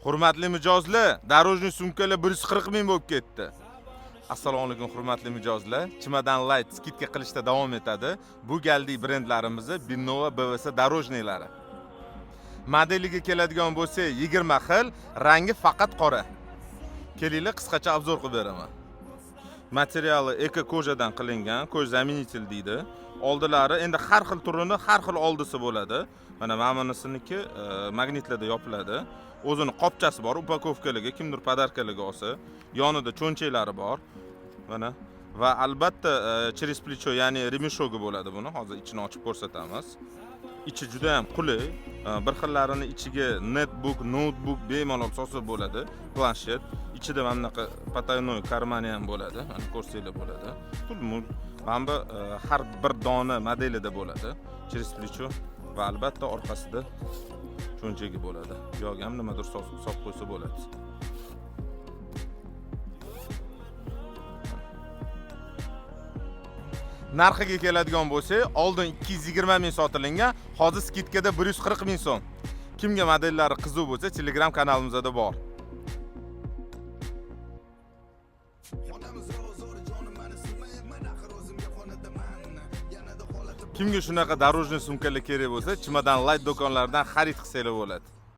Hurmatli mijozlar, dорожный sumkalar 140 ming bo'lib ketdi. Assalomu alaykum hurmatli mijozlar. Chimadan Light skidka qilishda davom etadi. Bu galgi brendlarimiz Binnova BVS дорожныйлari. Modeliga keladigan bo'lsa 20 xil, rangi faqat qora. Kelinglar qisqacha obzor qilib beraman. Materiali eko kojadan qilingan, koj zaminatel deydi. Oldilari endi har xil turini, har xil oldisi bo'ladi. Mana ma'munasiniki magnitlarda yopiladi. O'zini qopchasi bor, upakovkaligi, kimdir podarkaligi olsa, yonida cho'nchaklari bor. Mana va albatta через плечо, ya'ni remeshogi bo'ladi buni. Hozir ichini ochib ko'rsatamiz. Ichi juda ham qulay. Bir xillarini ichiga netbook, notebook bemalol solsa bo'ladi. Planshet, ichida mana bunaqa потайной karmani ham bo'ladi. Mana ko'rsanglar bo'ladi. Pul-mul, mana har bir dona modelida bo'ladi. Через плечо va albatta orqasida cho'nchagi bo'ladi. Yo'q ham nimadir solib qo'ysa bo'ladi. Narxiga keladigan bo'lsak, oldin 220 ming sotilingan, hozir skidkada 140 ming so'm. Kimga modellari qiziq bo'lsa, Telegram kanalimizda bor. Kimga shunaqa дорожный sumkalar kerak bo'lsa, Chimadan Light do'konlaridan xarid qilsanglar bo'ladi.